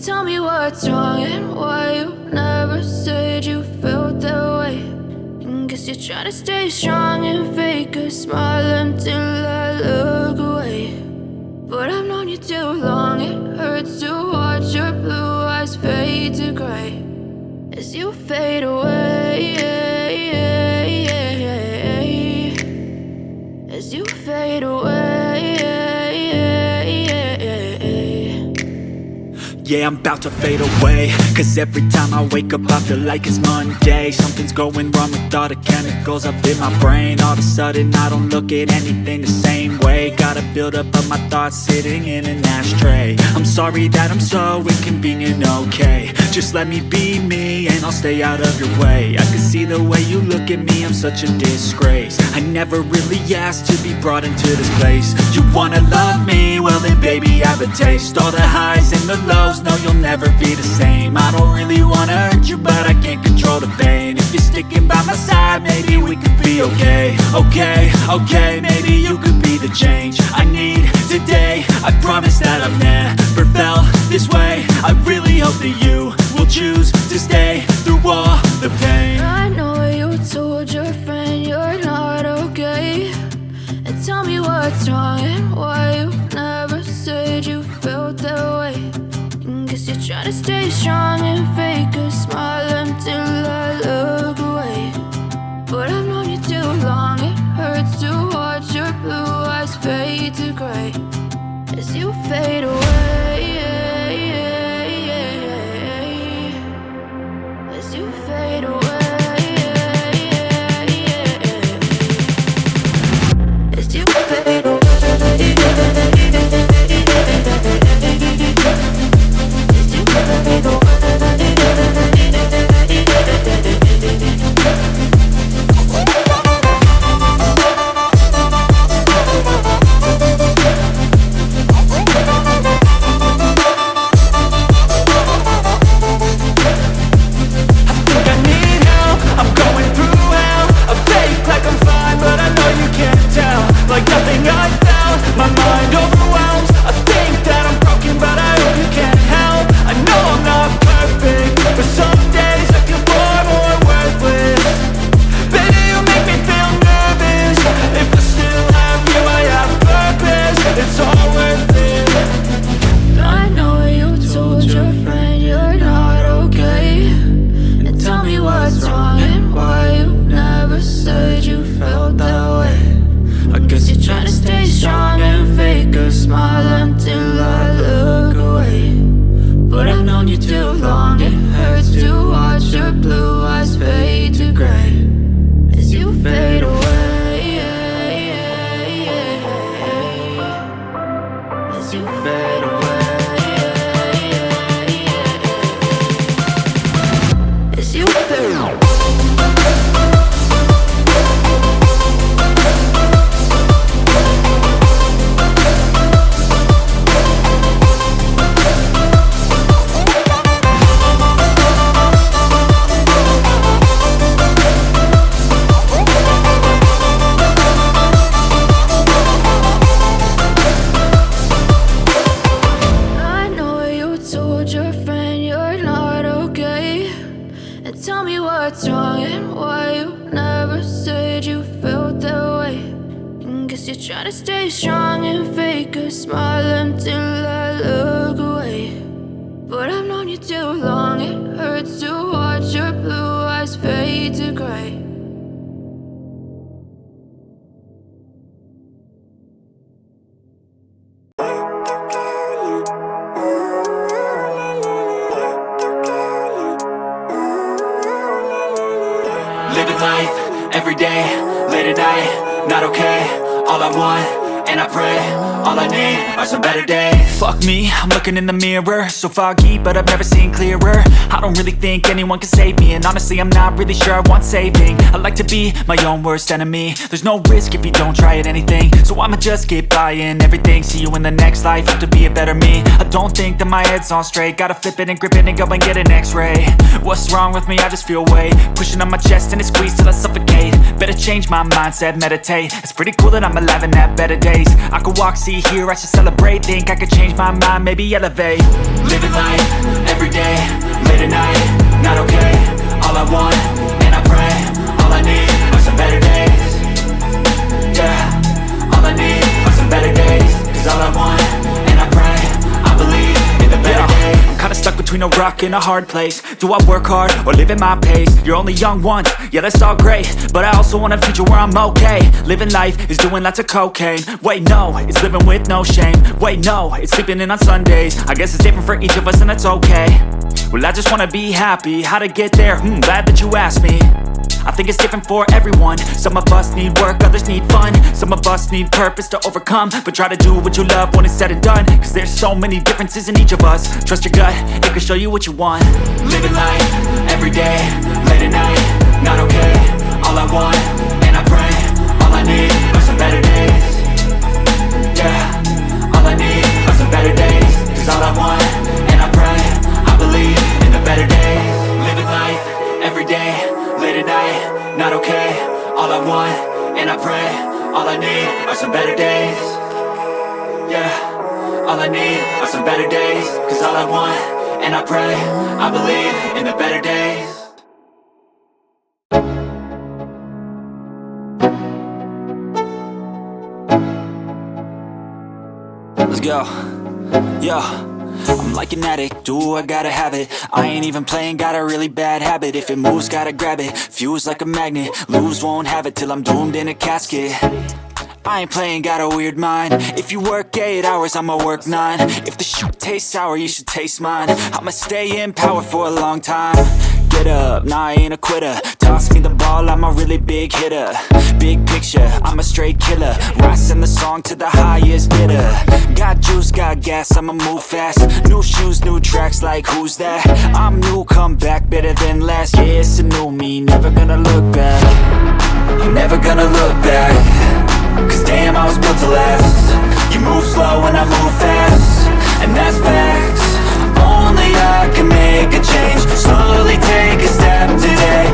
Tell me what's wrong and why you never said you felt that way. And guess you're trying to stay strong and fake a smile until I look away. But I've known you too long, it hurts to watch your blue eyes fade to gray as you fade away, as you fade away. Yeah, I'm about to fade away, cause every time I wake up I feel like it's Monday. Something's going wrong with all the chemicals up in my brain. All of a sudden I don't look at anything the same way. Gotta build up of my thoughts sitting in an ashtray. I'm sorry that I'm so inconvenient, okay. Just let me be me and I'll stay out of your way. I can see the way you look at me, I'm such a disgrace. I never really asked to be brought into this place. You wanna love me? Well then baby I have a taste. All the highs and the lows, no you'll never be the same. I don't really wanna hurt you but I can't control the pain. If you're sticking by my side maybe we could be okay. Okay, maybe you could be the change I need today. I promise that I've never felt this way. I really hope that you will choose to stay through all the pain. I know you told your friend you're not okay. And tell me what's wrong and why you never said you felt that way. And guess you're trying to stay strong and fake a smile until I look away. But I've known you too long, it hurts to watch your blue eyes fade to gray as you fade away, as you fade away, as you fade away. Like nothing I felt, my mind overwhelms. I think that I'm broken, but I hope you can't help. I know I'm not perfect, but some days I feel far more worthless. Baby, you make me feel nervous. If I still have you, I have purpose. It's all worth it. I know you told your friend you're not okay. And tell me what's wrong and why you never said you felt that way. I guess you're trying to stay strong and fake a smile until I look away. But I've known you too long, it hurts to watch your blue eyes fade to gray as you fade away, as you fade away, as you fade away. Tell me what's wrong and why you never said you felt that way. And guess you're trying to stay strong and fake a smile until I look away. But I've known you too long, it hurts to watch your blue eyes fade to gray. Living life, every day, late at night, not okay. All I want, and I pray, all I need are some better days. Fuck me, I'm looking in the mirror, so foggy, but I've never seen clearer. I don't really think anyone can save me, and honestly I'm not really sure I want saving. I like to be my own worst enemy. There's no risk if you don't try at anything, so I'ma just keep buying everything. See you in the next life, have to be a better me. I don't think that my head's on straight, gotta flip it and grip it and go and get an x-ray. What's wrong with me? I just feel weight pushing on my chest and it squeezes till I suffocate. Better change my mindset, meditate. It's pretty cool that I'm alive and have better days. days. I could walk, see, hear, I should celebrate. Think I could change my mind, maybe elevate. Living life, everyday, late at night, not okay. All I want, and I pray, all I need are some better days. Yeah, all I need are some better days. Cause all I want, and I pray, I believe in the better days. I'm kinda stuck between a rock and a hard place. Do I work hard or live at my pace? You're only young once, yeah that's all great, but I also want a future where I'm okay. Living life is doing lots of cocaine. Wait no, it's living with no shame. Wait no, it's sleeping in on Sundays. I guess it's different for each of us and that's okay. Well I just wanna be happy, how to get there? Glad that you asked me. I think it's different for everyone. Some of us need work, others need fun. Some of us need purpose to overcome. But try to do what you love when it's said and done. Cause there's so many differences in each of us. Trust your gut, it can show you what you want. Living life, everyday, late at night, not okay. All I want, and I pray, all I need are some better days. Yeah, all I need are some better days. Cause all I want, and I pray, I believe in the better days. Living life, everyday, late at night, not okay. All I want, and I pray, all I need are some better days. Yeah, all I need are some better days. Cause all I want, and I pray, I believe in the better days. Let's go. Yo, I'm like an addict, do I gotta have it. I ain't even playing, got a really bad habit. If it moves, gotta grab it, fuse like a magnet. Lose, won't have it till I'm doomed in a casket. I ain't playing, got a weird mind. If you work 8 hours, I'ma work 9. If the shit tastes sour, you should taste mine. I'ma stay in power for a long time. Get up, nah I ain't a quitter. Toss me the ball, I'm a really big hitter. Big picture, I'm a straight killer. Rising the song to the highest bidder. Got juice, got gas, I'ma move fast. New shoes, new tracks, like who's that? I'm new, come back, better than last. Yeah, it's a new me, never gonna look back. I'm never gonna look back. Cause damn, I was built to last. You move slow and I move fast, and that's facts. Only I can make a change. Slowly take a step today.